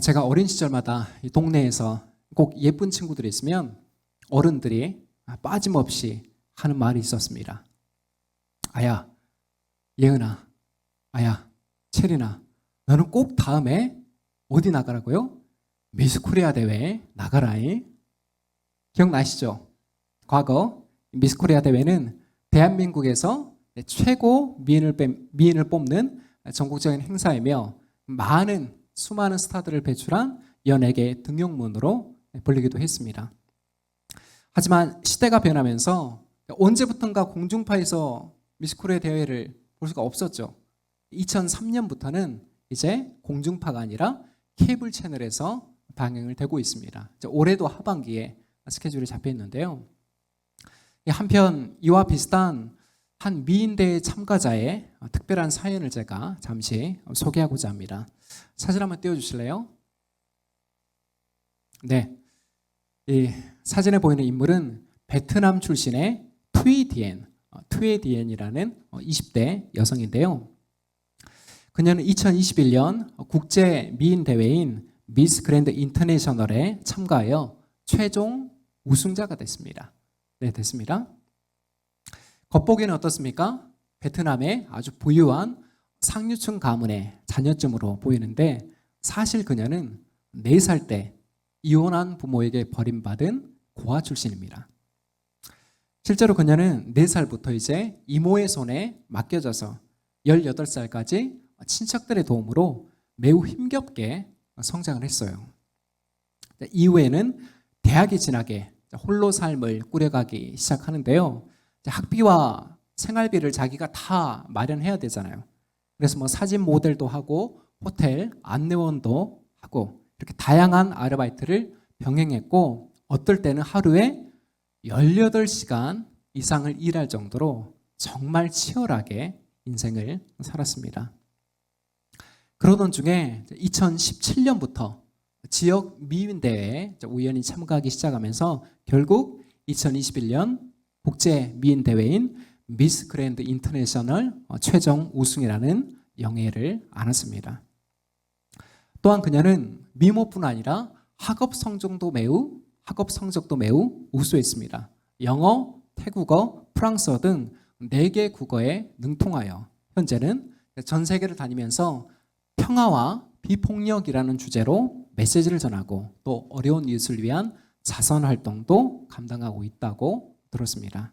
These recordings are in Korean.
제가 어린 시절마다 이 동네에서 꼭 예쁜 친구들이 있으면 어른들이 빠짐없이 하는 말이 있었습니다. 아야, 예은아, 아야, 체리나, 너는 꼭 다음에 어디 나가라고요? 미스 코리아 대회에 나가라이. 기억나시죠? 과거 미스 코리아 대회는 대한민국에서 최고 미인을 뽑는 전국적인 행사이며 수많은 스타들을 배출한 연예계 등용문으로 불리기도 했습니다. 하지만 시대가 변하면서 언제부턴가 공중파에서 미스 코리아 대회를 볼 수가 없었죠. 2003년부터는 이제 공중파가 아니라 케이블 채널에서 방영을 되고 있습니다. 올해도 하반기에 스케줄이 잡혀 있는데요. 한편 이와 비슷한 한 미인대회 참가자의 특별한 사연을 제가 잠시 소개하고자 합니다. 사진 한번 띄워주실래요? 네, 이 사진에 보이는 인물은 베트남 출신의 투에디엔이라는 20대 여성인데요. 그녀는 2021년 국제 미인 대회인 미스 그랜드 인터내셔널에 참가하여 최종 우승자가 됐습니다. 네, 됐습니다. 겉보기는 어떻습니까? 베트남의 아주 부유한 상류층 가문의 자녀쯤으로 보이는데 사실 그녀는 4살 때 이혼한 부모에게 버림받은 고아 출신입니다. 실제로 그녀는 4살부터 이제 이모의 손에 맡겨져서 18살까지 친척들의 도움으로 매우 힘겹게 성장을 했어요. 이후에는 대학에 진학해 홀로 삶을 꾸려가기 시작하는데요. 학비와 생활비를 자기가 다 마련해야 되잖아요. 그래서 사진 모델도 하고 호텔 안내원도 하고 이렇게 다양한 아르바이트를 병행했고 어떨 때는 하루에 18시간 이상을 일할 정도로 정말 치열하게 인생을 살았습니다. 그러던 중에 2017년부터 지역 미인대회에 우연히 참가하기 시작하면서 결국 2021년 국제 미인대회인 미스 그랜드 인터내셔널 최종 우승이라는 영예를 안았습니다. 또한 그녀는 미모뿐 아니라 학업 성적도 매우 우수했습니다. 영어, 태국어, 프랑스어 등 4개 국어에 능통하여 현재는 전 세계를 다니면서 평화와 비폭력이라는 주제로 메시지를 전하고 또 어려운 이웃을 위한 자선 활동도 감당하고 있다고 들었습니다.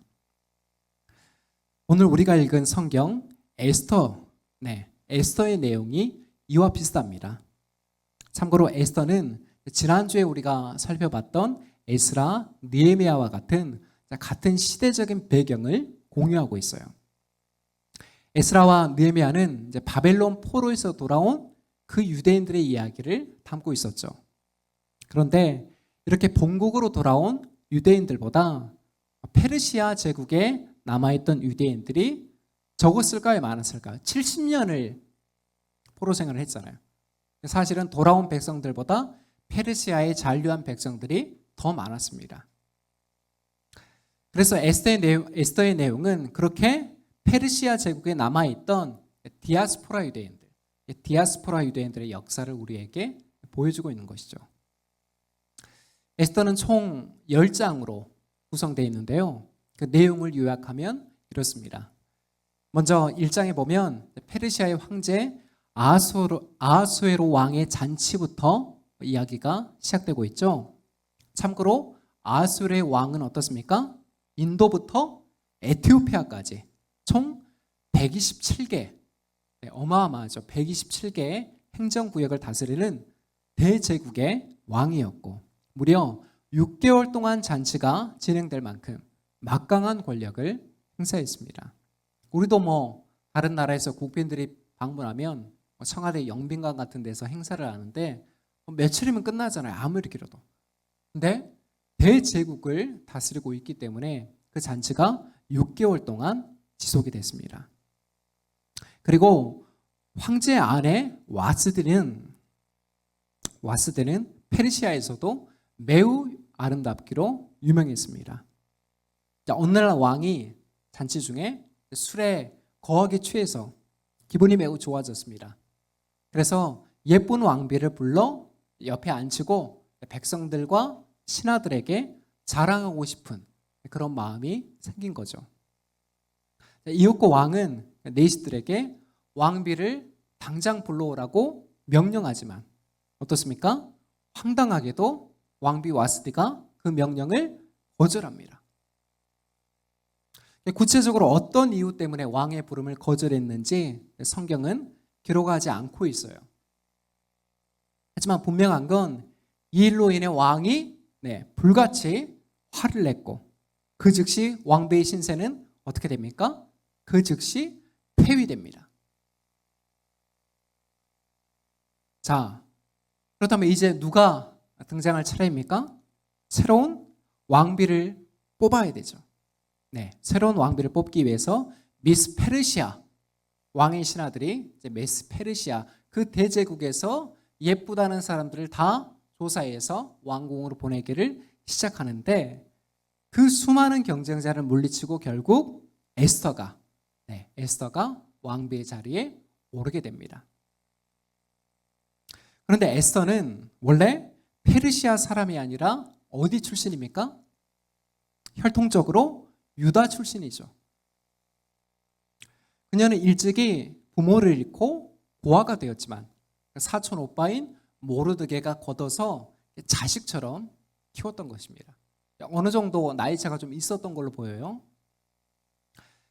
오늘 우리가 읽은 성경 에스더의 내용이 이와 비슷합니다. 참고로 에스더는 지난주에 우리가 살펴봤던 에스라, 느헤미야와 같은 시대적인 배경을 공유하고 있어요. 에스라와 느헤미야는 이제 바벨론 포로에서 돌아온 그 유대인들의 이야기를 담고 있었죠. 그런데 이렇게 본국으로 돌아온 유대인들보다 페르시아 제국에 남아있던 유대인들이 적었을까요? 많았을까요? 70년을 포로 생활을 했잖아요. 사실은 돌아온 백성들보다 페르시아에 잔류한 백성들이 더 많았습니다. 그래서 에스더의 내용은 그렇게 페르시아 제국에 남아있던 디아스포라 유대인들의 역사를 우리에게 보여주고 있는 것이죠. 에스더는 총 10장으로 구성되어 있는데요. 그 내용을 요약하면 이렇습니다. 먼저 1장에 보면 페르시아의 황제 아하수에로 왕의 잔치부터 이야기가 시작되고 있죠. 참고로 아하수에로의 왕은 어떻습니까? 인도부터 에티오피아까지 총 127개, 어마어마하죠. 127개의 행정구역을 다스리는 대제국의 왕이었고 무려 6개월 동안 잔치가 진행될 만큼 막강한 권력을 행사했습니다. 우리도 다른 나라에서 국빈들이 방문하면 청와대 영빈관 같은 데서 행사를 하는데 며칠이면 끝나잖아요. 아무리 길어도. 근데 대제국을 다스리고 있기 때문에 그 잔치가 6개월 동안 지속이 됐습니다. 그리고 황제 아내 와스드는 페르시아에서도 매우 아름답기로 유명했습니다. 어느 날 왕이 잔치 중에 술에 거하게 취해서 기분이 매우 좋아졌습니다. 그래서 예쁜 왕비를 불러 옆에 앉히고 백성들과 신하들에게 자랑하고 싶은 그런 마음이 생긴 거죠. 이윽고 왕은 내시들에게 왕비를 당장 불러오라고 명령하지만 어떻습니까? 황당하게도 왕비 와스디가 그 명령을 거절합니다. 구체적으로 어떤 이유 때문에 왕의 부름을 거절했는지 성경은 기록하지 않고 있어요. 하지만 분명한 건 이 일로 인해 왕이 불같이 화를 냈고 그 즉시 왕비의 신세는 어떻게 됩니까? 그 즉시 폐위됩니다. 자, 그렇다면 이제 누가 등장할 차례입니까? 새로운 왕비를 뽑아야 되죠. 새로운 왕비를 뽑기 위해서 미스 페르시아 왕의 신하들이 이제 미스 페르시아 그 대제국에서 예쁘다는 사람들을 다 조사해서 왕궁으로 보내기를 시작하는데 그 수많은 경쟁자를 물리치고 결국 에스더가 왕비의 자리에 오르게 됩니다. 그런데 에스더는 원래 페르시아 사람이 아니라 어디 출신입니까? 혈통적으로 유다 출신이죠. 그녀는 일찍이 부모를 잃고 고아가 되었지만 사촌 오빠인 모르드게가 걷어서 자식처럼 키웠던 것입니다. 어느 정도 나이 차가 좀 있었던 걸로 보여요.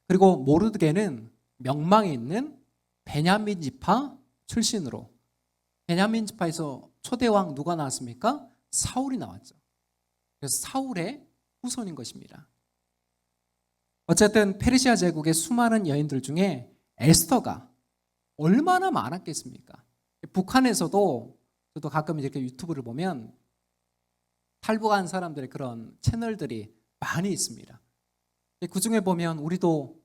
그리고 모르드게는 명망이 있는 베냐민 지파 출신으로 베냐민 지파에서 초대왕 누가 나왔습니까? 사울이 나왔죠. 그래서 사울의 후손인 것입니다. 어쨌든 페르시아 제국의 수많은 여인들 중에 에스더가 얼마나 많았겠습니까? 북한에서도 저도 가끔 이렇게 유튜브를 보면 탈북한 사람들의 그런 채널들이 많이 있습니다. 그 중에 보면 우리도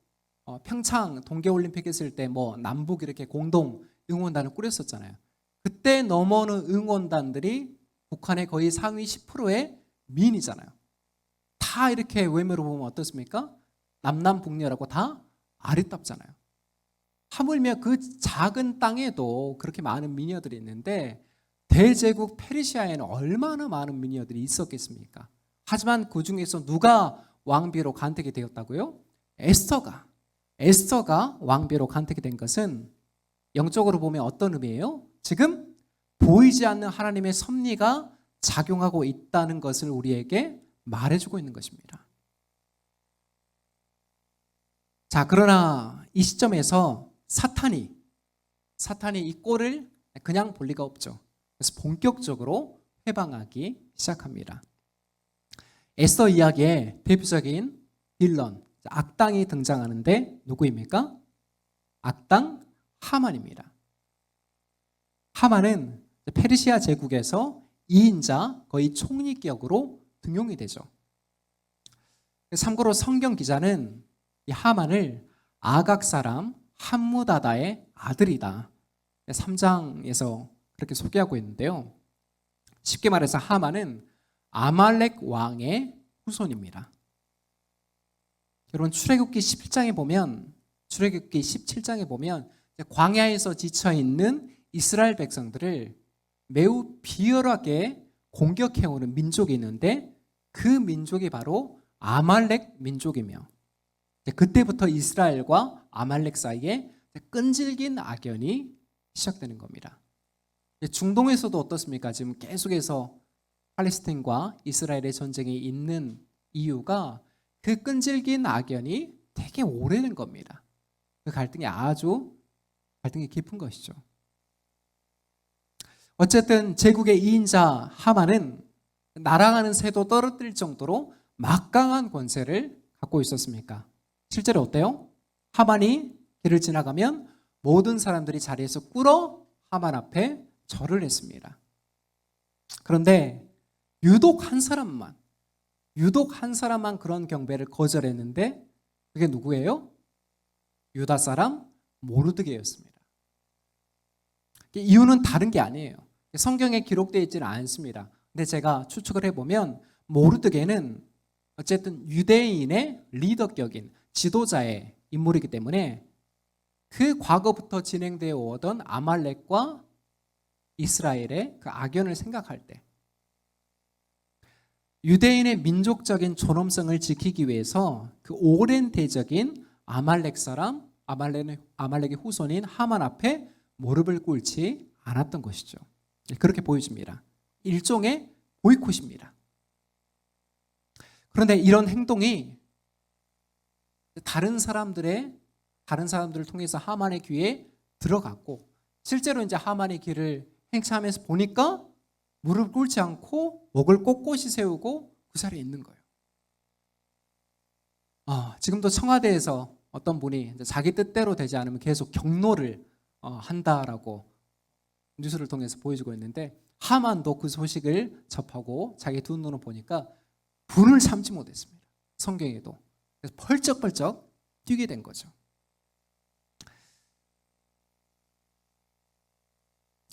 평창 동계올림픽 했을 때 남북 이렇게 공동 응원단을 꾸렸었잖아요. 그때 넘어오는 응원단들이 북한의 거의 상위 10%의 미인이잖아요. 다 이렇게 외모로 보면 어떻습니까? 남남북녀라고 다 아리따잖아요. 하물며 그 작은 땅에도 그렇게 많은 미녀들이 있는데 대제국 페르시아에는 얼마나 많은 미녀들이 있었겠습니까? 하지만 그 중에서 누가 왕비로 간택이 되었다고요? 에스더가 왕비로 간택이 된 것은 영적으로 보면 어떤 의미예요? 지금 보이지 않는 하나님의 섭리가 작용하고 있다는 것을 우리에게 말해주고 있는 것입니다. 자, 그러나 이 시점에서 사탄이 이 꼴을 그냥 볼 리가 없죠. 그래서 본격적으로 회방하기 시작합니다. 에스더 이야기의 대표적인 빌런, 악당이 등장하는데 누구입니까? 악당 하만입니다. 하만은 페르시아 제국에서 2인자 거의 총리격으로 등용이 되죠. 참고로 성경 기자는 이 하만을 아각 사람 함무다다의 아들이다. 3장에서 그렇게 소개하고 있는데요. 쉽게 말해서 하만은 아말렉 왕의 후손입니다. 여러분 출애굽기 17장에 보면 광야에서 지쳐 있는 이스라엘 백성들을 매우 비열하게 공격해오는 민족이 있는데 그 민족이 바로 아말렉 민족이며 그때부터 이스라엘과 아말렉 사이에 끈질긴 악연이 시작되는 겁니다. 중동에서도 어떻습니까? 지금 계속해서 팔레스타인과 이스라엘의 전쟁이 있는 이유가 그 끈질긴 악연이 되게 오래된 겁니다. 그 갈등이 깊은 것이죠. 어쨌든 제국의 2인자 하만은 날아가는 새도 떨어뜨릴 정도로 막강한 권세를 갖고 있었습니까? 실제로 어때요? 하만이 길을 지나가면 모든 사람들이 자리에서 꿇어 하만 앞에 절을 했습니다. 그런데 유독 한 사람만 그런 경배를 거절했는데 그게 누구예요? 유다 사람 모르드게였습니다. 이유는 다른 게 아니에요. 성경에 기록되어 있지는 않습니다. 근데 제가 추측을 해보면 모르드게는 어쨌든 유대인의 리더격인 지도자의 인물이기 때문에 그 과거부터 진행되어 오던 아말렉과 이스라엘의 그 악연을 생각할 때 유대인의 민족적인 존엄성을 지키기 위해서 그 오랜 대적인 아말렉 사람, 아말렉의 후손인 하만 앞에 무릎을 꿇지 않았던 것이죠. 그렇게 보여집니다. 일종의 보이콧입니다. 그런데 이런 행동이 다른 사람들을 통해서 하만의 귀에 들어갔고, 실제로 이제 하만의 귀를 행차하면서 보니까 무릎 꿇지 않고 목을 꼿꼿이 세우고 그 자리에 있는 거예요. 지금도 청와대에서 어떤 분이 이제 자기 뜻대로 되지 않으면 계속 경로를 한다라고 뉴스를 통해서 보여주고 있는데, 하만도 그 소식을 접하고 자기 두 눈으로 보니까 분을 참지 못했습니다. 성경에도. 그래서 펄쩍펄쩍 뛰게 된 거죠.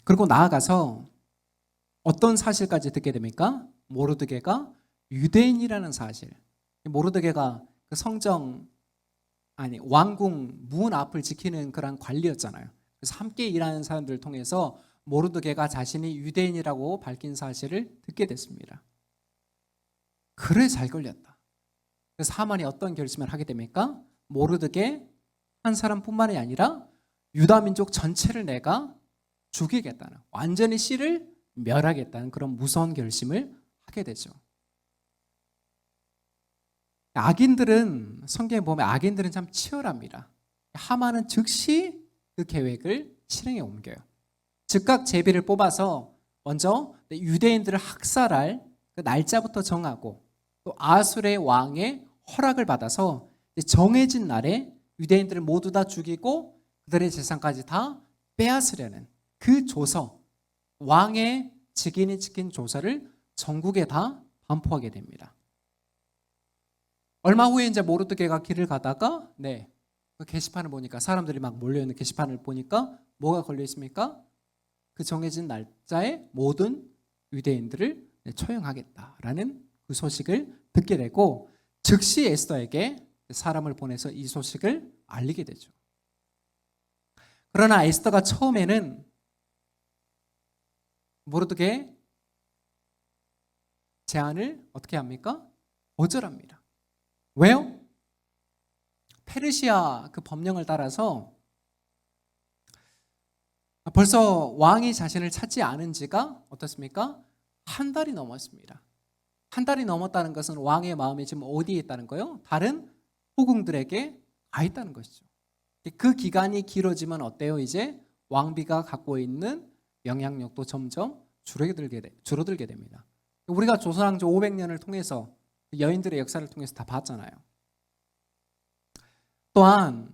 그리고 나아가서 어떤 사실까지 듣게 됩니까? 모르드게가 유대인이라는 사실. 모르드게가 그 왕궁 문 앞을 지키는 그런 관리였잖아요. 그래서 함께 일하는 사람들을 통해서 모르드게가 자신이 유대인이라고 밝힌 사실을 듣게 됐습니다. 그래, 잘 걸렸다. 그래서 하만이 어떤 결심을 하게 됩니까? 모르드게 한 사람뿐만이 아니라 유다 민족 전체를 내가 죽이겠다는, 완전히 씨를 멸하겠다는 그런 무서운 결심을 하게 되죠. 성경에 보면 악인들은 참 치열합니다. 하만은 즉시 그 계획을 실행에 옮겨요. 즉각 제비를 뽑아서 먼저 유대인들을 학살할 그 날짜부터 정하고, 또 아수르의 왕의 허락을 받아서 정해진 날에 유대인들을 모두 다 죽이고 그들의 재산까지 다 빼앗으려는 그 조서, 왕의 직인이 지킨 조서를 전국에 다 반포하게 됩니다. 얼마 후에 이제 모르드게가 길을 가다가 그 게시판을 보니까, 사람들이 막 몰려있는 게시판을 보니까 뭐가 걸려 있습니까? 그 정해진 날짜에 모든 유대인들을 처형하겠다라는 그 소식을 듣게 되고, 즉시 에스더에게 사람을 보내서 이 소식을 알리게 되죠. 그러나 에스더가 처음에는 모르드게 제안을 어떻게 합니까? 거절합니다. 왜요? 페르시아 그 법령을 따라서 벌써 왕이 자신을 찾지 않은 지가 어떻습니까? 한 달이 넘었습니다. 한 달이 넘었다는 것은 왕의 마음이 지금 어디에 있다는 거예요? 다른 후궁들에게 가 있다는 것이죠. 그 기간이 길어지면 어때요? 이제 왕비가 갖고 있는 영향력도 점점 줄어들게 됩니다. 우리가 조선왕조 500년을 통해서 여인들의 역사를 통해서 다 봤잖아요. 또한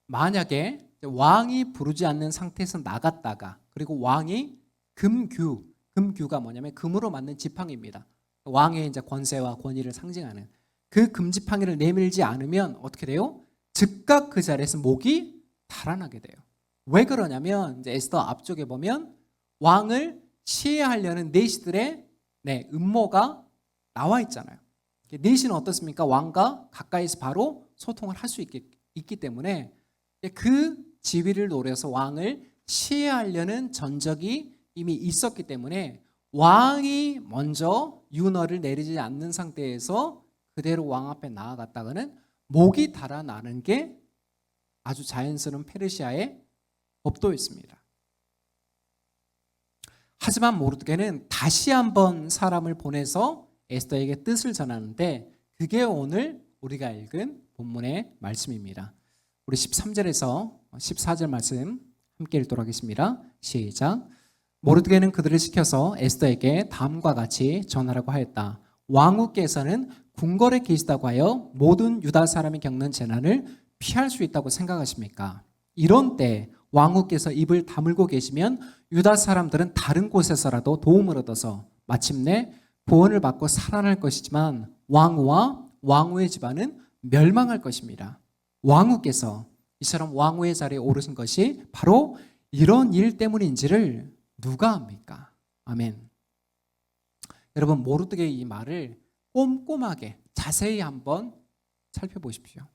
만약에 왕이 부르지 않는 상태에서 나갔다가, 그리고 왕이 금규가 뭐냐면 금으로 만든 지팡이입니다. 왕의 이제 권세와 권위를 상징하는 그 금지팡이를 내밀지 않으면 어떻게 돼요? 즉각 그 자리에서 목이 달아나게 돼요. 왜 그러냐면 이제 에스더 앞쪽에 보면 왕을 시해하려는 내시들의 음모가 나와 있잖아요. 내시는 어떻습니까? 왕과 가까이서 바로 소통을 할 수 있기 때문에 그 지위를 노려서 왕을 시해하려는 전적이 이미 있었기 때문에 왕이 먼저 윤허를 내리지 않는 상태에서 그대로 왕 앞에 나아갔다가는 목이 달아나는 게 아주 자연스러운 페르시아의 법도였습니다. 하지만 모르드게는 다시 한번 사람을 보내서 에스더에게 뜻을 전하는데, 그게 오늘 우리가 읽은 본문의 말씀입니다. 우리 13절에서 14절 말씀 함께 읽도록 하겠습니다. 시작. 모르드게는 그들을 시켜서 에스더에게 다음과 같이 전하라고 하였다. 왕후께서는 궁궐에 계시다고 하여 모든 유다 사람이 겪는 재난을 피할 수 있다고 생각하십니까? 이런 때 왕후께서 입을 다물고 계시면 유다 사람들은 다른 곳에서라도 도움을 얻어서 마침내 구원을 받고 살아날 것이지만 왕후와 왕후의 집안은 멸망할 것입니다. 왕후께서 이처럼 왕후의 자리에 오르신 것이 바로 이런 일 때문인지를 누가 압니까? 아멘. 여러분, 모르드게의 이 말을 꼼꼼하게 자세히 한번 살펴보십시오.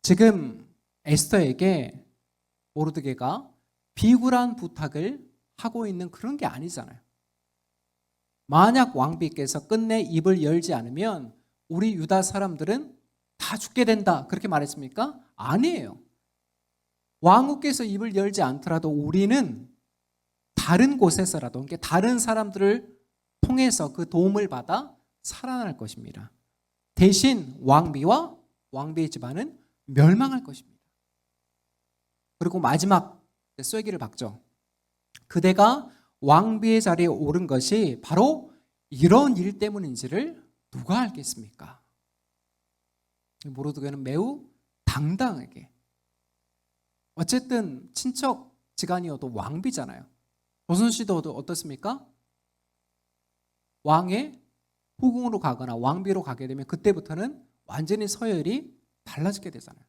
지금 에스더에게 모르드게가 비굴한 부탁을 하고 있는 그런 게 아니잖아요. 만약 왕비께서 끝내 입을 열지 않으면 우리 유다 사람들은 다 죽게 된다 그렇게 말했습니까? 아니에요. 왕후께서 입을 열지 않더라도 우리는 다른 곳에서라도, 그러니까 다른 사람들을 통해서 그 도움을 받아 살아날 것입니다. 대신 왕비와 왕비의 집안은 멸망할 것입니다. 그리고 마지막 쐐기를 박죠. 그대가 왕비의 자리에 오른 것이 바로 이런 일 때문인지를 누가 알겠습니까? 모르드게는 매우 당당하게, 어쨌든 친척 지간이어도 왕비잖아요. 조선시대도 어떻습니까? 왕의 후궁으로 가거나 왕비로 가게 되면 그때부터는 완전히 서열이 달라지게 되잖아요.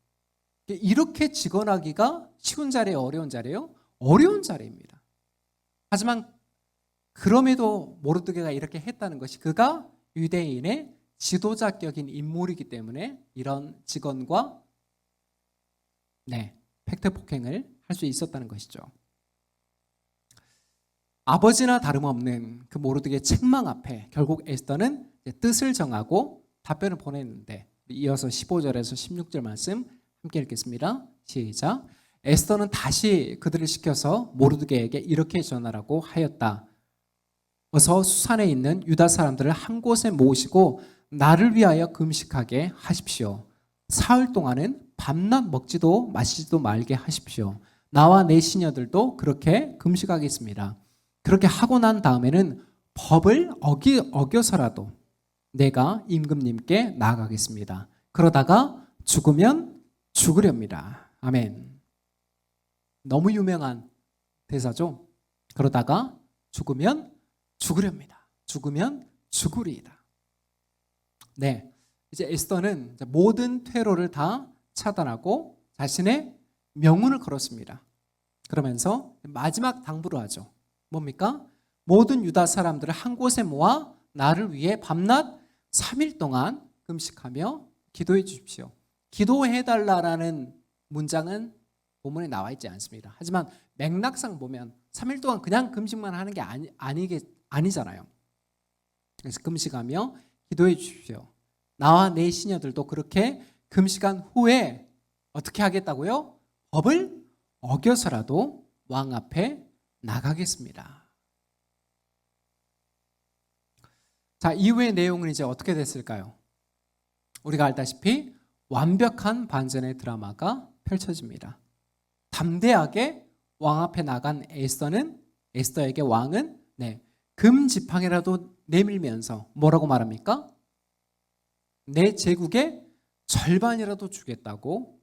이렇게 직언하기가 쉬운 자리예요, 어려운 자리예요? 어려운 자리입니다. 하지만 그럼에도 모르드게가 이렇게 했다는 것이 그가 유대인의 지도자격인 인물이기 때문에 이런 직언과 팩트 폭행을 할 수 있었다는 것이죠. 아버지나 다름없는 그 모르드게의 책망 앞에 결국 에스더는 뜻을 정하고 답변을 보냈는데, 이어서 15절에서 16절 말씀 함께 읽겠습니다. 시작. 에스더는 다시 그들을 시켜서 모르드게에게 이렇게 전하라고 하였다. 어서 수산에 있는 유다 사람들을 한 곳에 모으시고 나를 위하여 금식하게 하십시오. 사흘 동안은 밤낮 먹지도 마시지도 말게 하십시오. 나와 내 시녀들도 그렇게 금식하겠습니다. 그렇게 하고 난 다음에는 법을 어겨서라도 내가 임금님께 나아가겠습니다. 그러다가 죽으면 죽으렵니다. 아멘. 너무 유명한 대사죠. 그러다가 죽으면 죽으렵니다. 죽으면 죽으리이다. 이제 에스더는 모든 퇴로를 다 차단하고 자신의 명운을 걸었습니다. 그러면서 마지막 당부를 하죠. 뭡니까? 모든 유다 사람들을 한 곳에 모아 나를 위해 밤낮 3일 동안 금식하며 기도해 주십시오. 기도해달라라는 문장은 본문에 나와 있지 않습니다. 하지만 맥락상 보면 3일 동안 그냥 금식만 하는 게 아니잖아요. 그래서 금식하며 기도해 주십시오. 나와 내 시녀들도 그렇게 금식한 후에 어떻게 하겠다고요? 법을 어겨서라도 왕 앞에 나가겠습니다. 자, 이후의 내용은 이제 어떻게 됐을까요? 우리가 알다시피 완벽한 반전의 드라마가 펼쳐집니다. 담대하게 왕 앞에 나간 에스더에게 왕은 금지팡이라도 내밀면서 뭐라고 말합니까? 내 제국의 절반이라도 주겠다고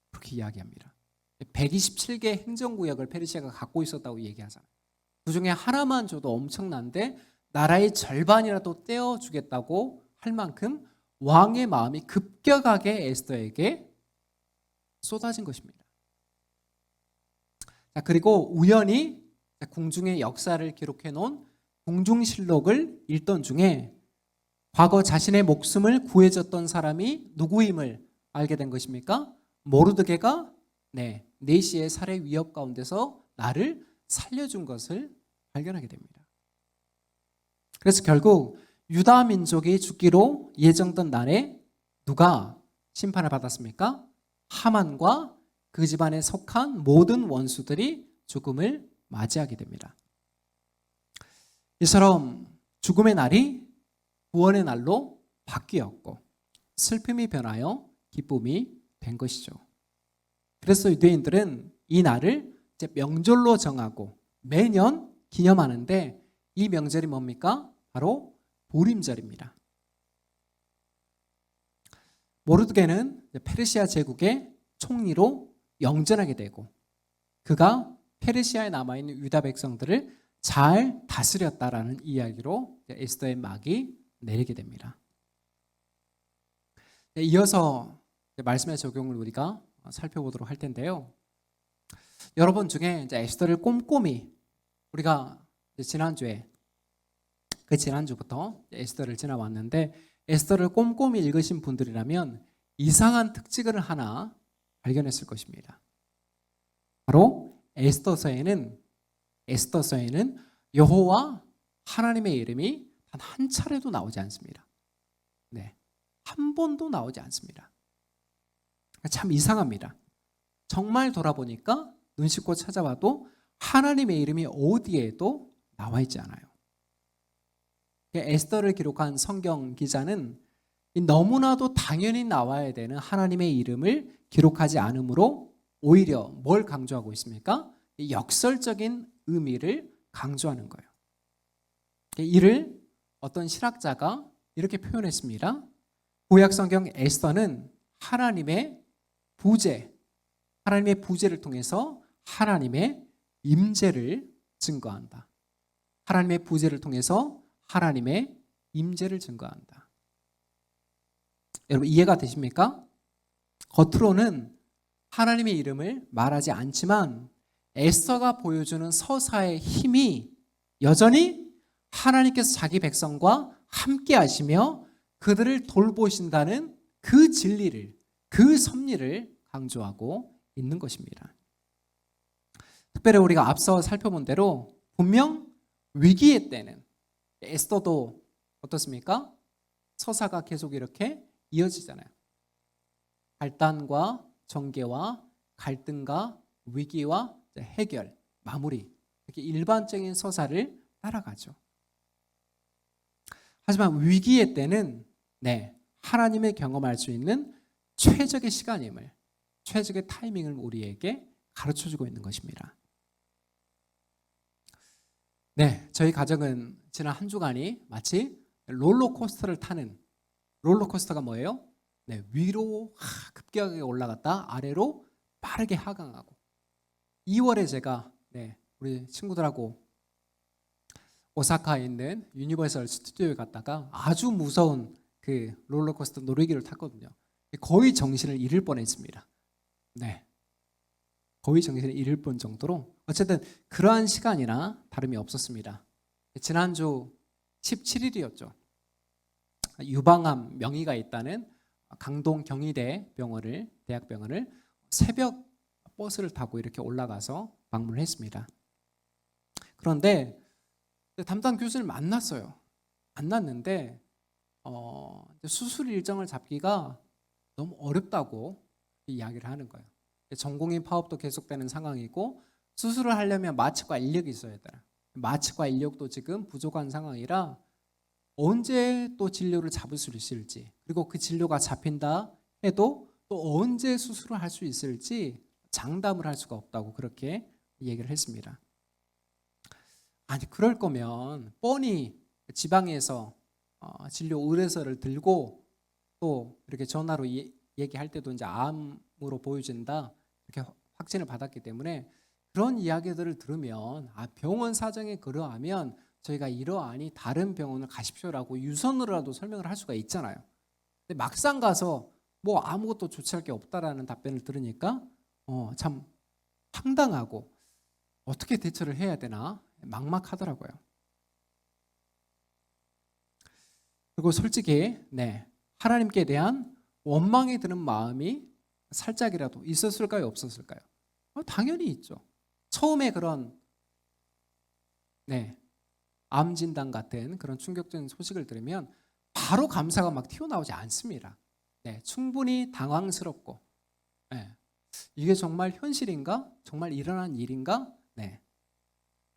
그렇게 이야기합니다. 127개 행정구역을 페르시아가 갖고 있었다고 얘기하잖아요. 그 중에 하나만 줘도 엄청난데 나라의 절반이라도 떼어주겠다고 할 만큼 왕의 마음이 급격하게 에스더에게 쏟아진 것입니다. 자, 그리고 우연히 궁중의 역사를 기록해 놓은 궁중실록을 읽던 중에 과거 자신의 목숨을 구해줬던 사람이 누구임을 알게 된 것입니까? 모르드게가 네시의 살해 위협 가운데서 나를 살려준 것을 발견하게 됩니다. 그래서 결국 유다 민족이 죽기로 예정된 날에 누가 심판을 받았습니까? 하만과 그 집안에 속한 모든 원수들이 죽음을 맞이하게 됩니다. 이처럼 죽음의 날이 구원의 날로 바뀌었고 슬픔이 변하여 기쁨이 된 것이죠. 그래서 유대인들은 이 날을 이제 명절로 정하고 매년 기념하는데 이 명절이 뭡니까? 바로 부림절입니다. 모르드게는 페르시아 제국의 총리로 영전하게 되고 그가 페르시아에 남아있는 유다 백성들을 잘 다스렸다라는 이야기로 에스더의 막이 내리게 됩니다. 이어서 말씀의 적용을 우리가 살펴보도록 할 텐데요. 여러분 중에 에스더를 꼼꼼히 우리가 지난주부터 에스더를 지나왔는데 에스더를 꼼꼼히 읽으신 분들이라면 이상한 특징을 하나 발견했을 것입니다. 바로 에스더서에는 에스더서에는 여호와 하나님의 이름이 단 한 차례도 나오지 않습니다. 네, 한 번도 나오지 않습니다. 참 이상합니다. 정말 돌아보니까 눈 씻고 찾아봐도 하나님의 이름이 어디에도 나와 있지 않아요. 에스더를 기록한 성경 기자는 너무나도 당연히 나와야 되는 하나님의 이름을 기록하지 않으므로 오히려 뭘 강조하고 있습니까? 역설적인 의미를 강조하는 거예요. 이를 어떤 신학자가 이렇게 표현했습니다. 구약 성경 에스더는 하나님의 부재를 통해서 하나님의 임재를 증거한다. 하나님의 부재를 통해서 하나님의 임재를 증거한다. 여러분 이해가 되십니까? 겉으로는 하나님의 이름을 말하지 않지만 에스더가 보여주는 서사의 힘이 여전히 하나님께서 자기 백성과 함께 하시며 그들을 돌보신다는 그 진리를, 그 섭리를 강조하고 있는 것입니다. 특별히 우리가 앞서 살펴본 대로 분명 위기의 때는 에스더도 어떻습니까? 서사가 계속 이렇게 이어지잖아요. 발단과 전개와 갈등과 위기와 해결, 마무리 이렇게 일반적인 서사를 따라가죠. 하지만 위기의 때는 하나님의 경험할 수 있는 최적의 시간임을, 최적의 타이밍을 우리에게 가르쳐주고 있는 것입니다. 저희 가정은 지난 한 주간이 마치 롤러코스터를 타는, 롤러코스터가 뭐예요? 위로 급격하게 올라갔다 아래로 빠르게 하강하고, 2월에 제가 우리 친구들하고 오사카에 있는 유니버설 스튜디오에 갔다가 아주 무서운 그 롤러코스터 놀이기를 탔거든요. 거의 정신을 잃을 뻔했습니다. 거의 정신을 잃을 뻔 정도로 어쨌든 그러한 시간이나 다름이 없었습니다. 지난주 17일이었죠. 유방암 명의가 있다는 강동 경희대 대학병원을 새벽 버스를 타고 이렇게 올라가서 방문을 했습니다. 그런데 담당 교수를 만났는데 수술 일정을 잡기가 너무 어렵다고 이야기를 하는 거예요. 전공인 파업도 계속되는 상황이고 수술을 하려면 마취과 인력이 있어야 돼요. 마취과 인력도 지금 부족한 상황이라 언제 또 진료를 잡을 수 있을지, 그리고 그 진료가 잡힌다 해도 또 언제 수술을 할 수 있을지 장담을 할 수가 없다고 그렇게 얘기를 했습니다. 아니 그럴 거면 뻔히 지방에서 진료 의뢰서를 들고 또 이렇게 전화로 얘기할 때도 이제 암으로 보여진다 이렇게 확진을 받았기 때문에 그런 이야기들을 들으면 병원 사정이 그러하면 저희가 이러하니 다른 병원을 가십시오라고 유선으로라도 설명을 할 수가 있잖아요. 근데 막상 가서 뭐 아무것도 조치할 게 없다라는 답변을 들으니까 참 황당하고 어떻게 대처를 해야 되나 막막하더라고요. 그리고 솔직히 하나님께 대한 원망이 드는 마음이 살짝이라도 있었을까요? 없었을까요? 당연히 있죠. 처음에 그런 암 진단 같은 그런 충격적인 소식을 들으면 바로 감사가 막 튀어나오지 않습니다. 충분히 당황스럽고 이게 정말 현실인가? 정말 일어난 일인가?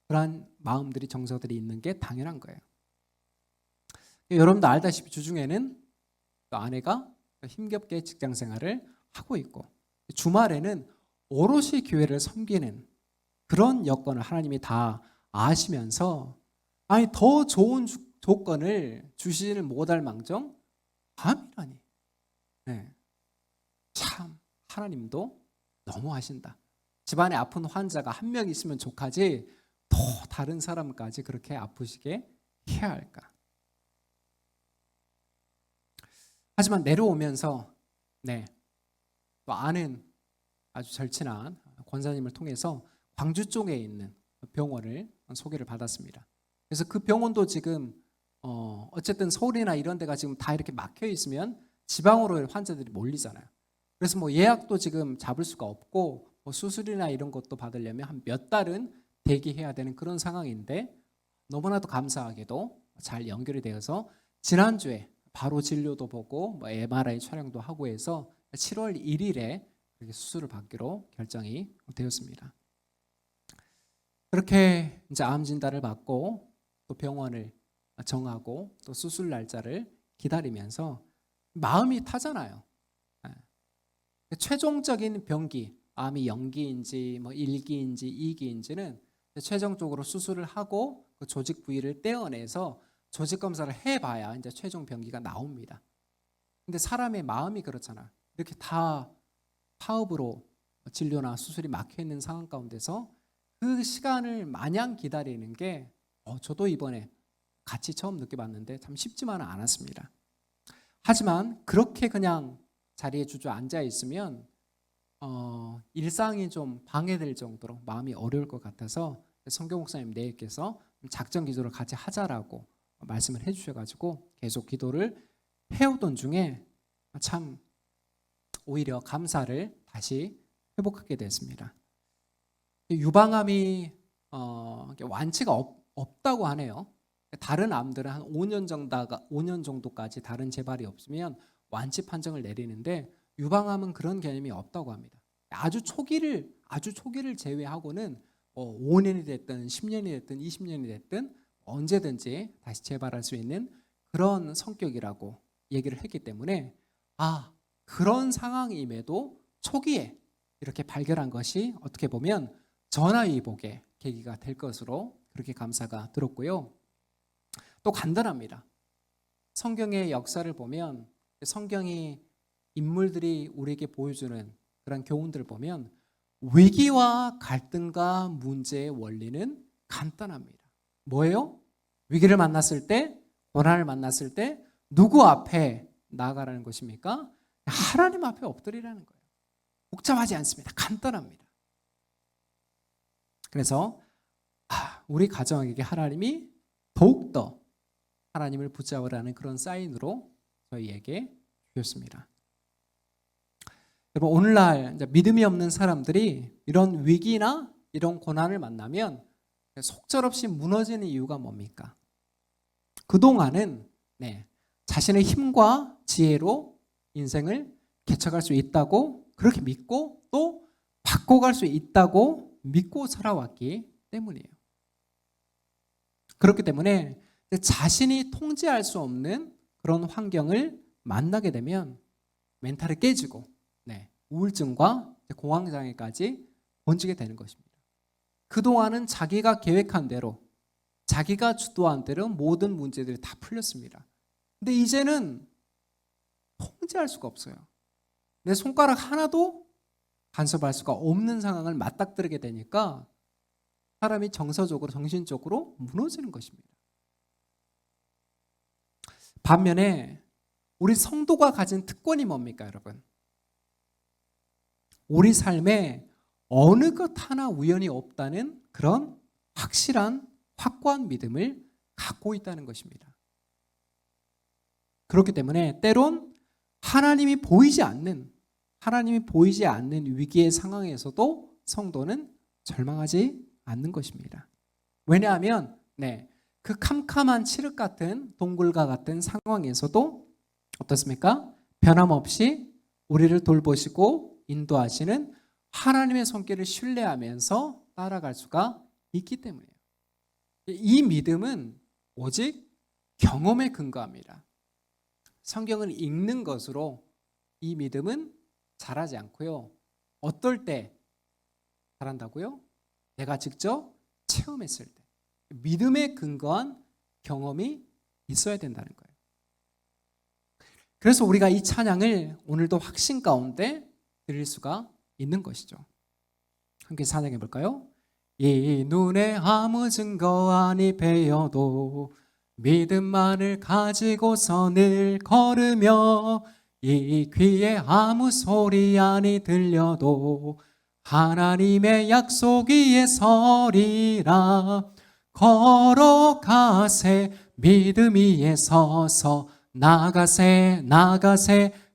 그런 마음들이 정서들이 있는 게 당연한 거예요. 여러분도 알다시피 주중에는 또 아내가 힘겹게 직장 생활을 하고 있고 주말에는 오롯이 교회를 섬기는 그런 여건을 하나님이 다 아시면서 더 좋은 조건을 주시지는 못할 망정 암이라니. 참 하나님도 너무하신다. 집안에 아픈 환자가 한 명 있으면 족하지 또 다른 사람까지 그렇게 아프시게 해야 할까? 하지만 내려오면서 또 아는 아주 절친한 권사님을 통해서 광주 쪽에 있는 병원을 소개를 받았습니다. 그래서 그 병원도 지금 어쨌든 서울이나 이런 데가 지금 다 이렇게 막혀 있으면 지방으로 환자들이 몰리잖아요. 그래서 뭐 예약도 지금 잡을 수가 없고 뭐 수술이나 이런 것도 받으려면 한 몇 달은 대기해야 되는 그런 상황인데 너무나도 감사하게도 잘 연결이 되어서 지난주에 바로 진료도 보고 뭐 MRI 촬영도 하고 해서 7월 1일에 그렇게 수술을 받기로 결정이 되었습니다. 그렇게 이제 암 진단을 받고 또 병원을 정하고 또 수술 날짜를 기다리면서 마음이 타잖아요. 최종적인 병기, 암이 0기인지 뭐 1기인지 2기인지는 최종적으로 수술을 하고 그 조직 부위를 떼어내서 조직 검사를 해봐야 이제 최종 병기가 나옵니다. 근데 사람의 마음이 그렇잖아. 이렇게 다 파업으로 진료나 수술이 막혀 있는 상황 가운데서 그 시간을 마냥 기다리는 게 저도 이번에 같이 처음 느껴봤는데 참 쉽지만은 않았습니다. 하지만 그렇게 그냥 자리에 주저앉아 있으면 일상이 좀 방해될 정도로 마음이 어려울 것 같아서 성경 목사님 내께서 작전 기도를 같이 하자라고 말씀을 해주셔가지고 계속 기도를 해오던 중에 참 오히려 감사를 다시 회복하게 됐습니다. 유방암이 완치가 없다고 하네요. 다른 암들은 한 5년 정도까지 다른 재발이 없으면 완치 판정을 내리는데 유방암은 그런 개념이 없다고 합니다. 아주 초기를 제외하고는 5년이 됐든 10년이 됐든 20년이 됐든 언제든지 다시 재발할 수 있는 그런 성격이라고 얘기를 했기 때문에 그런 상황임에도 초기에 이렇게 발견한 것이 어떻게 보면 전화위복의 계기가 될 것으로 그렇게 감사가 들었고요. 또 간단합니다. 성경의 역사를 보면 성경이 인물들이 우리에게 보여주는 그런 교훈들을 보면 위기와 갈등과 문제의 원리는 간단합니다. 뭐예요? 위기를 만났을 때, 고난을 만났을 때 누구 앞에 나아가라는 것입니까? 하나님 앞에 엎드리라는 거예요. 복잡하지 않습니다. 간단합니다. 그래서 우리 가정에게 하나님이 더욱더 하나님을 붙잡으라는 그런 사인으로 저희에게 주셨습니다. 여러분, 오늘날 믿음이 없는 사람들이 이런 위기나 이런 고난을 만나면 속절없이 무너지는 이유가 뭡니까? 그동안은 자신의 힘과 지혜로 인생을 개척할 수 있다고 그렇게 믿고 또 바꿔갈 수 있다고 믿고 살아왔기 때문이에요. 그렇기 때문에 자신이 통제할 수 없는 그런 환경을 만나게 되면 멘탈이 깨지고 우울증과 공황장애까지 번지게 되는 것입니다. 그동안은 자기가 계획한 대로 자기가 주도한 대로 모든 문제들이 다 풀렸습니다. 근데 이제는 통제할 수가 없어요. 내 손가락 하나도 간섭할 수가 없는 상황을 맞닥뜨리게 되니까 사람이 정서적으로 정신적으로 무너지는 것입니다. 반면에 우리 성도가 가진 특권이 뭡니까, 여러분? 우리 삶에 어느 것 하나 우연이 없다는 그런 확실한 확고한 믿음을 갖고 있다는 것입니다. 그렇기 때문에 때론 하나님이 보이지 않는 위기의 상황에서도 성도는 절망하지 않는 것입니다. 왜냐하면 그 캄캄한 칠흑 같은 동굴과 같은 상황에서도 어떻습니까? 변함없이 우리를 돌보시고 인도하시는 하나님의 손길을 신뢰하면서 따라갈 수가 있기 때문이에요. 이 믿음은 오직 경험에 근거합니다. 성경을 읽는 것으로 이 믿음은 자라지 않고요. 어떨 때 자란다고요? 내가 직접 체험했을 때. 믿음에 근거한 경험이 있어야 된다는 거예요. 그래서 우리가 이 찬양을 오늘도 확신 가운데 드릴 수가 있는 것이죠. 함께 찬양해 볼까요? 이 눈에 아무 증거 아니 배어도 믿음만을 가지고서 늘 걸으며 이 귀에 아무 소리 아니 들려도 하나님의 약속 위에 서리라. 걸어가세 믿음 위에 서서 나가세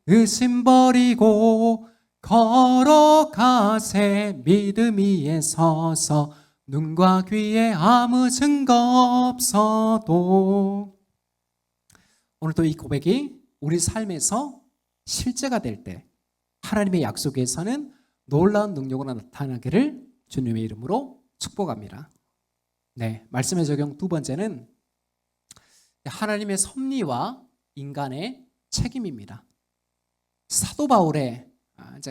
의심 버리고 걸어가세 믿음 위에 서서 눈과 귀에 아무 증거 없어도. 오늘 또 이 고백이 우리 삶에서 실제가 될 때 하나님의 약속에서는 놀라운 능력으로 나타나기를 주님의 이름으로 축복합니다. 네, 말씀의 적용 두 번째는 하나님의 섭리와 인간의 책임입니다. 사도 바울의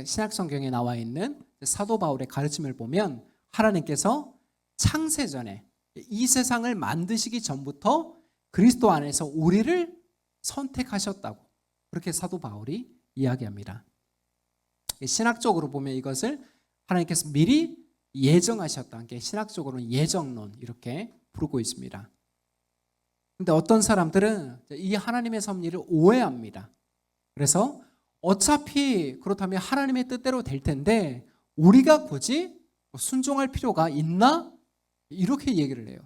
신약 성경에 나와 있는 사도 바울의 가르침을 보면 하나님께서 창세전에 이 세상을 만드시기 전부터 그리스도 안에서 우리를 선택하셨다고 그렇게 사도 바울이 이야기합니다. 신학적으로 보면 이것을 하나님께서 미리 예정하셨다는 게 신학적으로는 예정론 이렇게 부르고 있습니다. 그런데 어떤 사람들은 이 하나님의 섭리를 오해합니다. 그래서 어차피 그렇다면 하나님의 뜻대로 될 텐데 우리가 굳이 순종할 필요가 있나? 이렇게 얘기를 해요.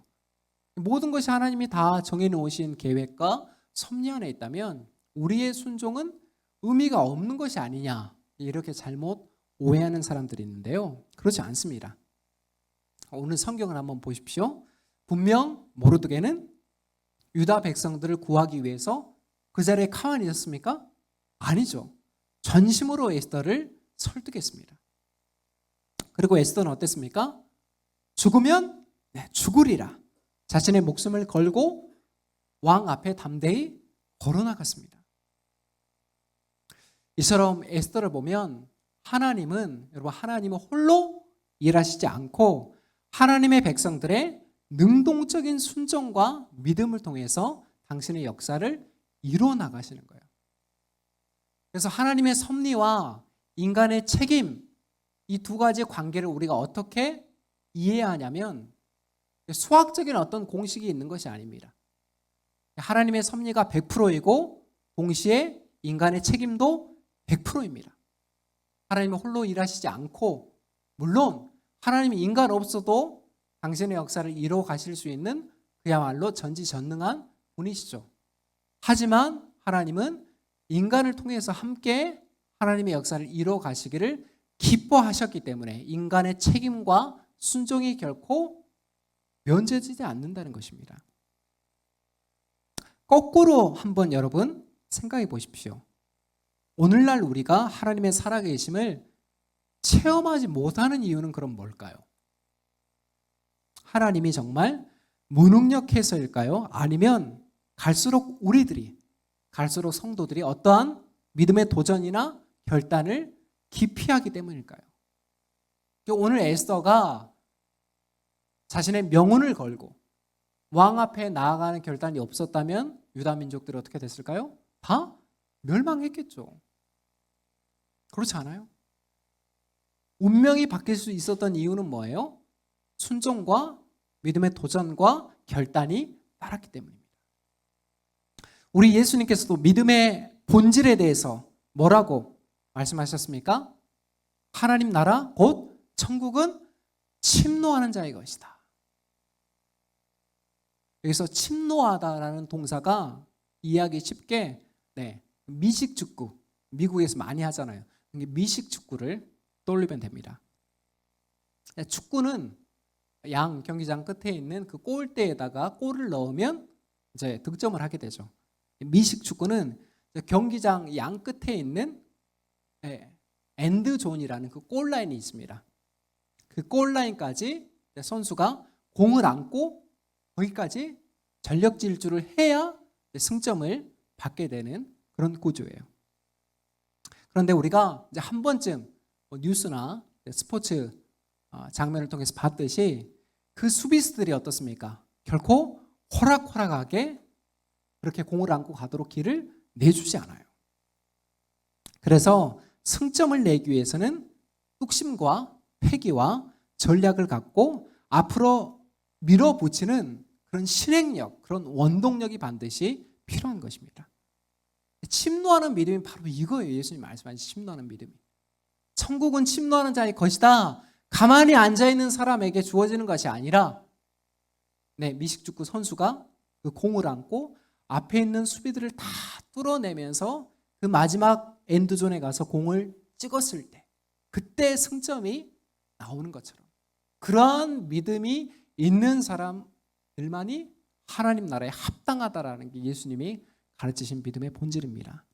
모든 것이 하나님이 다 정해놓으신 계획과 섭리 안에 있다면 우리의 순종은 의미가 없는 것이 아니냐, 이렇게 잘못 오해하는 사람들이 있는데요, 그렇지 않습니다. 오늘 성경을 한번 보십시오. 분명 모르드게는 유다 백성들을 구하기 위해서 그 자리에 가만히 있었습니까? 아니죠. 전심으로 에스더를 설득했습니다. 그리고 에스더는 어땠습니까? 죽으면 죽으리라 자신의 목숨을 걸고 왕 앞에 담대히 걸어나갔습니다. 이처럼 에스더를 보면 하나님은 홀로 일하시지 않고 하나님의 백성들의 능동적인 순종과 믿음을 통해서 당신의 역사를 이루어 나가시는 거예요. 그래서 하나님의 섭리와 인간의 책임, 이 두 가지 관계를 우리가 어떻게 이해해야 하냐면 수학적인 어떤 공식이 있는 것이 아닙니다. 하나님의 섭리가 100%이고 동시에 인간의 책임도 100%입니다. 하나님은 홀로 일하시지 않고, 물론 하나님이 인간 없어도 당신의 역사를 이루어 가실 수 있는 그야말로 전지전능한 분이시죠. 하지만 하나님은 인간을 통해서 함께 하나님의 역사를 이루어 가시기를 기뻐하셨기 때문에 인간의 책임과 순종이 결코 면제되지 않는다는 것입니다. 거꾸로 한번 여러분 생각해 보십시오. 오늘날 우리가 하나님의 살아계심을 체험하지 못하는 이유는 그럼 뭘까요? 하나님이 정말 무능력해서일까요? 아니면 갈수록 성도들이 어떠한 믿음의 도전이나 결단을 기피하기 때문일까요? 오늘 에스더가 자신의 명운을 걸고 왕 앞에 나아가는 결단이 없었다면 유다 민족들이 어떻게 됐을까요? 다 멸망했겠죠. 그렇지 않아요? 운명이 바뀔 수 있었던 이유는 뭐예요? 순종과 믿음의 도전과 결단이 따랐기 때문입니다. 우리 예수님께서도 믿음의 본질에 대해서 뭐라고 말씀하셨습니까? 하나님 나라 곧 천국은 침노하는 자의 것이다. 여기서 침노하다라는 동사가 이해하기 쉽게 미식축구, 미국에서 많이 하잖아요. 미식축구를 떠올리면 됩니다. 축구는 양 경기장 끝에 있는 그 골대에다가 골을 넣으면 이제 득점을 하게 되죠. 미식축구는 경기장 양 끝에 있는 엔드존이라는 그 골라인이 있습니다. 그 골라인까지 선수가 공을 안고 거기까지 전력 질주를 해야 승점을 받게 되는 그런 구조예요. 그런데 우리가 이제 한 번쯤 뉴스나 스포츠 장면을 통해서 봤듯이 그 수비수들이 어떻습니까? 결코 호락호락하게 그렇게 공을 안고 가도록 길을 내주지 않아요. 그래서 승점을 내기 위해서는 뚝심과 패기와 전략을 갖고 앞으로 밀어붙이는 그런 실행력, 그런 원동력이 반드시 필요한 것입니다. 침노하는 믿음이 바로 이거예요. 예수님 말씀하신 침노하는 믿음이. 천국은 침노하는 자의 것이다. 가만히 앉아있는 사람에게 주어지는 것이 아니라 미식축구 선수가 그 공을 안고 앞에 있는 수비들을 다 뚫어내면서 그 마지막 엔드존에 가서 공을 찍었을 때 그때 승점이 나오는 것처럼 그러한 믿음이 있는 사람들만이 하나님 나라에 합당하다라는 게 예수님이 가르치신 믿음의 본질입니다.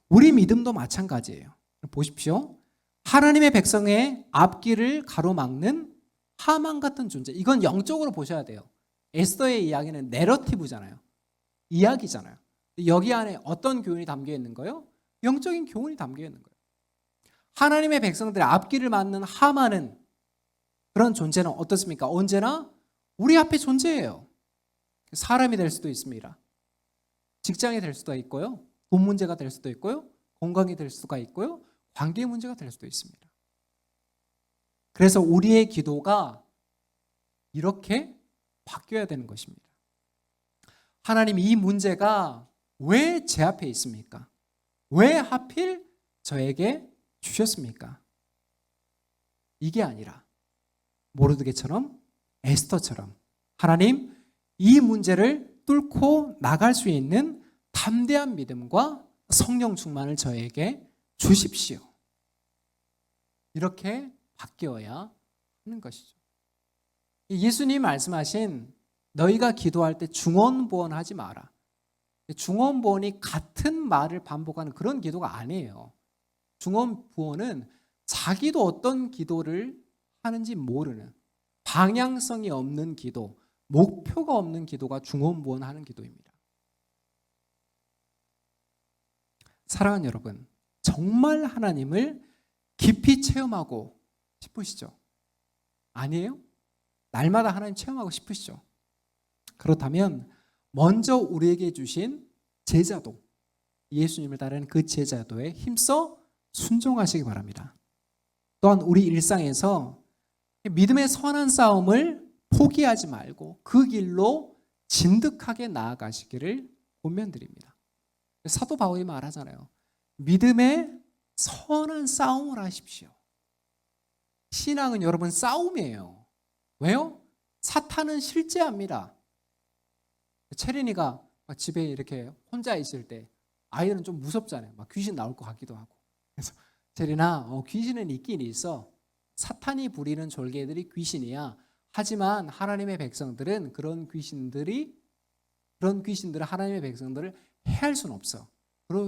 우리 믿음도 마찬가지예요. 보십시오. 하나님의 백성의 앞길을 가로막는 하만 같은 존재. 이건 영적으로 보셔야 돼요. 에스더의 이야기는 내러티브잖아요. 이야기잖아요. 여기 안에 어떤 교훈이 담겨 있는 거예요? 영적인 교훈이 담겨 있는 거예요. 하나님의 백성들의 앞길을 막는 하만은, 그런 존재는 어떻습니까? 언제나 우리 앞에 존재해요. 사람이 될 수도 있습니다. 직장이 될 수도 있고요. 돈 문제가 될 수도 있고요. 건강이 될 수가 있고요. 관계의 문제가 될 수도 있습니다. 그래서 우리의 기도가 이렇게 바뀌어야 되는 것입니다. 하나님, 이 문제가 왜 제 앞에 있습니까? 왜 하필 저에게 주셨습니까? 이게 아니라 모르드게처럼, 에스더처럼 하나님, 이 문제를 뚫고 나갈 수 있는 담대한 믿음과 성령 충만을 저에게 주십시오. 이렇게 바뀌어야 하는 것이죠. 예수님이 말씀하신 너희가 기도할 때 중언부언하지 마라. 중언부언이 같은 말을 반복하는 그런 기도가 아니에요. 중언부언은 자기도 어떤 기도를 하는지 모르는, 방향성이 없는 기도, 목표가 없는 기도가 중언부언하는 기도입니다. 사랑하는 여러분, 정말 하나님을 깊이 체험하고 싶으시죠? 아니에요? 날마다 하나님 체험하고 싶으시죠? 그렇다면 먼저 우리에게 주신 제자도, 예수님을 따르는 그 제자도에 힘써 순종하시기 바랍니다. 또한 우리 일상에서 믿음의 선한 싸움을 포기하지 말고 그 길로 진득하게 나아가시기를 권면드립니다. 사도 바울이 말하잖아요. 믿음의 선한 싸움을 하십시오. 신앙은 여러분 싸움이에요. 왜요? 사탄은 실제합니다. 채린이가 집에 이렇게 혼자 있을 때 아이들은 좀 무섭잖아요. 막 귀신 나올 것 같기도 하고. 그래서 채린아, 귀신은 있긴 있어. 사탄이 부리는 졸개들이 귀신이야. 하지만 하나님의 백성들은 그런 귀신들을 하나님의 백성들을 해할 수는 없어.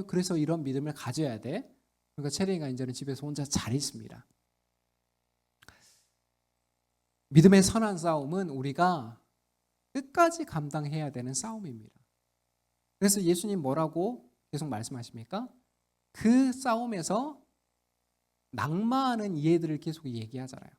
그래서 이런 믿음을 가져야 돼. 그러니까 채린이가 이제는 집에서 혼자 잘 있습니다. 믿음의 선한 싸움은 우리가 끝까지 감당해야 되는 싸움입니다. 그래서 예수님 뭐라고 계속 말씀하십니까? 그 싸움에서 낙마하는 이해들을 계속 얘기하잖아요.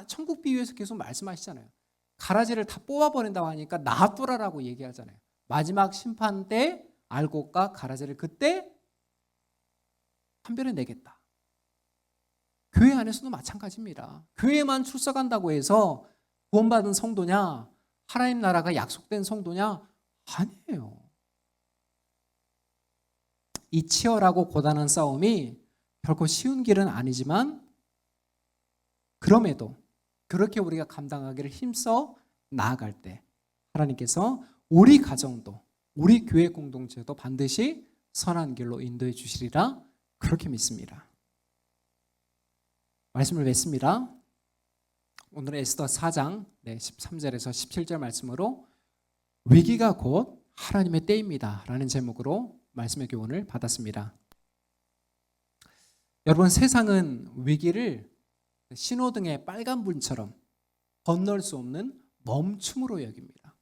천국 비유에서 계속 말씀하시잖아요. 가라지를 다 뽑아버린다고 하니까 놔두라라고 얘기하잖아요. 마지막 심판 때 알곡과 가라지를 그때 판별해 내겠다. 교회 안에서도 마찬가지입니다. 교회만 출석한다고 해서 구원받은 성도냐, 하나님 나라가 약속된 성도냐? 아니에요. 이 치열하고 고단한 싸움이 결코 쉬운 길은 아니지만 그럼에도 그렇게 우리가 감당하기를 힘써 나아갈 때 하나님께서 우리 가정도, 우리 교회 공동체도 반드시 선한 길로 인도해 주시리라 그렇게 믿습니다. 말씀을 맺습니다. 오늘은 에스더 4장 13절에서 17절 말씀으로 위기가 곧 하나님의 때입니다 라는 제목으로 말씀의 교훈을 받았습니다. 여러분, 세상은 위기를 신호등의 빨간불처럼 건널 수 없는 멈춤으로 여깁니다.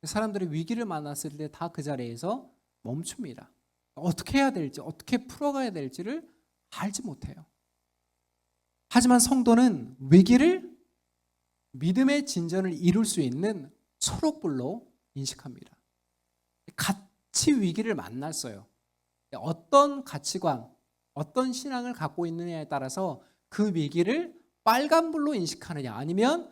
사람들이 위기를 만났을 때 다 그 자리에서 멈춥니다. 어떻게 해야 될지, 어떻게 풀어가야 될지를 알지 못해요. 하지만 성도는 위기를 믿음의 진전을 이룰 수 있는 초록불로 인식합니다. 같이 위기를 만났어요. 어떤 가치관, 어떤 신앙을 갖고 있느냐에 따라서 그 위기를 빨간불로 인식하느냐 아니면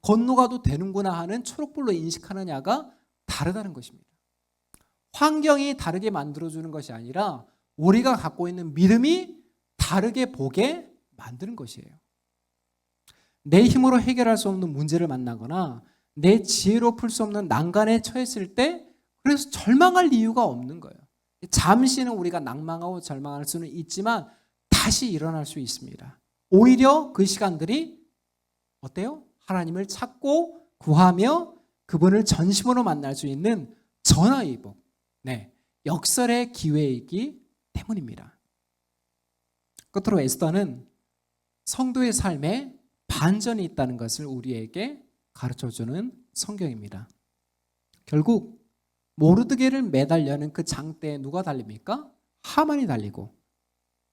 건너가도 되는구나 하는 초록불로 인식하느냐가 다르다는 것입니다. 환경이 다르게 만들어주는 것이 아니라 우리가 갖고 있는 믿음이 다르게 보게 만드는 것이에요. 내 힘으로 해결할 수 없는 문제를 만나거나 내 지혜로 풀 수 없는 난간에 처했을 때 그래서 절망할 이유가 없는 거예요. 잠시는 우리가 낭망하고 절망할 수는 있지만 다시 일어날 수 있습니다. 오히려 그 시간들이 어때요? 하나님을 찾고 구하며 그분을 전심으로 만날 수 있는 전화위복, 역설의 기회이기 때문입니다. 끝으로 에스더는 성도의 삶에 반전이 있다는 것을 우리에게 가르쳐주는 성경입니다. 결국 모르드게를 매달려는 그 장대에 누가 달립니까? 하만이 달리고,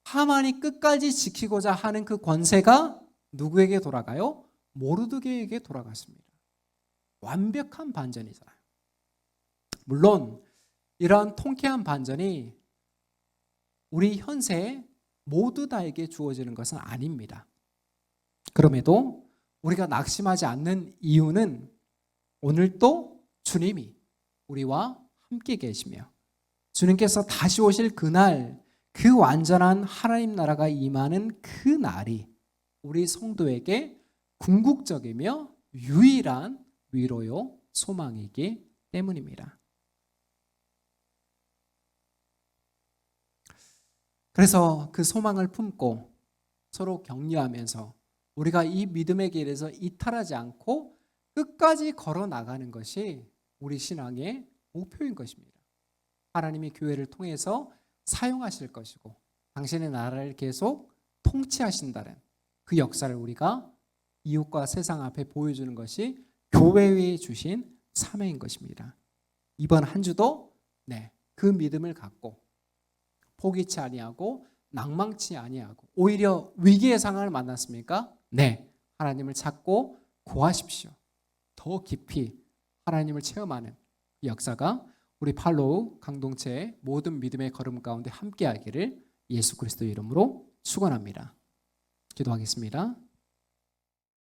하만이 끝까지 지키고자 하는 그 권세가 누구에게 돌아가요? 모르드게에게 돌아갔습니다. 완벽한 반전이잖아요. 물론 이러한 통쾌한 반전이 우리 현세에 모두 다에게 주어지는 것은 아닙니다. 그럼에도 우리가 낙심하지 않는 이유는 오늘도 주님이 우리와 함께 계시며 주님께서 다시 오실 그날, 그 완전한 하나님 나라가 임하는 그 날이 우리 성도에게 궁극적이며 유일한 위로요 소망이기 때문입니다. 그래서 그 소망을 품고 서로 격려하면서 우리가 이 믿음의 길에서 이탈하지 않고 끝까지 걸어 나가는 것이 우리 신앙의 목표인 것입니다. 하나님이 교회를 통해서 사용하실 것이고 당신의 나라를 계속 통치하신다는 그 역사를 우리가 이웃과 세상 앞에 보여주는 것이 교회에 주신 사명인 것입니다. 이번 한 주도 그 믿음을 갖고 포기치 아니하고 낭망치 아니하고 오히려 위기의 상황을 만났습니까? 하나님을 찾고 구하십시오. 더 깊이 하나님을 체험하는 역사가 우리 팔로우 강동체의 모든 믿음의 걸음 가운데 함께하기를 예수 그리스도 이름으로 축원합니다. 기도하겠습니다.